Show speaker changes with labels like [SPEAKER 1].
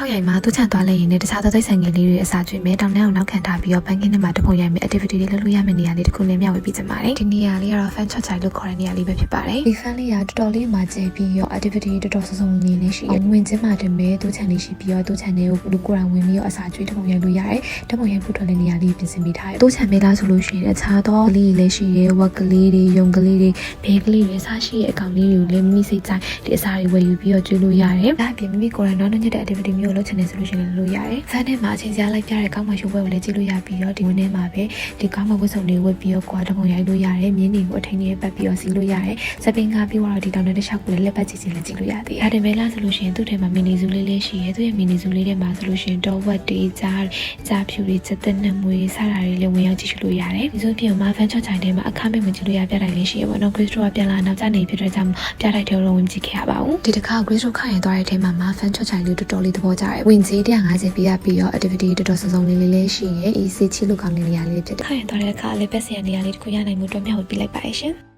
[SPEAKER 1] ထောက်ရိုက်မှာသူ့ချန်သွားလိုက်ရင်လည်းတခြားသောသိဆိုင်ငယ်လေးတွေအစားကျွေးမယ်တောင်ထဲအောင်နောက်ခံထားပြီးတော့ဘန်ကင်းထဲမှာတပုံရိုက်မယ် activity တွေလုပ်လို့ရမယ့်နေရာလေးတစ်ခုလည်းမျှဝေပေးချင်ပါတယ်ဒီနေရာလေးကတော့ fan chat ချိုင်လို့ခေါ်တဲ့နေရာလေးပဲဖြစ်ပါတယ်ဒီ fan လေးကတော်တော်လေးမှကျပြီးရော activity တော်တော်စုံနေနေရှိတယ်ဝင်ချင်းမှတင်မဲ့သူ့ချန်လေးရှိပြီးတော့သူ့ချန်လေးကိုလူကိုယ်တိုင်ဝင်ပြီးတော့အစားကျွေးတပုံရိုက်လို့ရတယ်တပုံရိုက်ဖို့ထွက်တဲ့နေရာလေးပြင်ဆင်ပေးထားတယ်သူ့ချန်မေးလားဆိုလို့ရှိရင်အခြားသောကလေးတွေလည်းရှိရဲဝက်ကလေးတွေယုံကလေးတွေဘေးကလေးတွေအစားရှိတဲ့အကောင်လေးတွေကိုလည်းမိစိတ်တိုင်းဒီအစားတွေဝယ်ယူပြီးတော့ကျွေးလို့ရတယ်ဒါအပြင်မိမိကိုယ်တိုင်နောက်ညတဲ့ activity မျိုးလုပ်ချင်တယ်ဆိုလို့ရှိရင်လုပ်ရတယ်ဖန်ထဲမှာအချိန်ကြာလိုက်ပြတဲ့ကောင်းမှရှိုးပွဲကိုလည်းကြည့်လို့ရပြီးတော့ဒီဝင်းထဲမှာပဲဒီကောင်းမှဝတ်စုံလေးဝတ်ပြီးတော့ကွာတပုံရိုက်လို့ရတယ်မြင်းတွေကိုအထင်းကြီးပတ်ပြီးတော့စီးလို့ရတယ်စပင်းကားပြီးတော့ဒီတောင်တဲ့တစ်ချောက်ကိုလည်းလက်ပတ်ချီချီလည်းကြည့်လို့ရသေးတယ်ဒါတမဲလားဆိုလို့ရှိရင်သူ့ထဲမှာမီနီဇူလေးလေးရှိရဲသူ့ရဲ့မီနီဇူလေးထဲမှာဆိုလို့ရှိရင်တော့ဝက်တေးကြားဖြူတွေစက်သက်နဲ့မွေးစားတာတွေလည်းဝင်ရောက်ကြည့်လို့ရတယ်ဒီဆိုပြင်မှာဖန်ချော့ချိုင်ထဲမှာအခမဲ့ဝင်ကြည့်လို့ရပြတိုင်းလေးရှိရဲပေါ့နော် Grace Road ကပြန်လာနောက်ကျနေဖြစ်တဲ့ကြောင့်ပြတိုင်းထဲတော့ဝင်ကြည့်ခဲ့ရပါဘူးဒီတစ်ခါ Grace Road ခရင်သွားတဲ့ထဲမှာဖန်ချော့ချိုင်လေးတော်တော်လေးသဘောကျတယ်ဝင်ကြီး150ပေးရပြီးတော့ activity တော်တော်စုံစုံလေးလေးရှိရဲအေးစစ်ချီလို့ကောင်းတဲ့နေရာလေးဖြစ်တယ်ခရင်သွားတဲ့အခါလည်းပတ်စရာနေရာလေးတစ်ခုရနိုင်မှုအတွက်မျှဝေပေးလိုက်ပါရှင်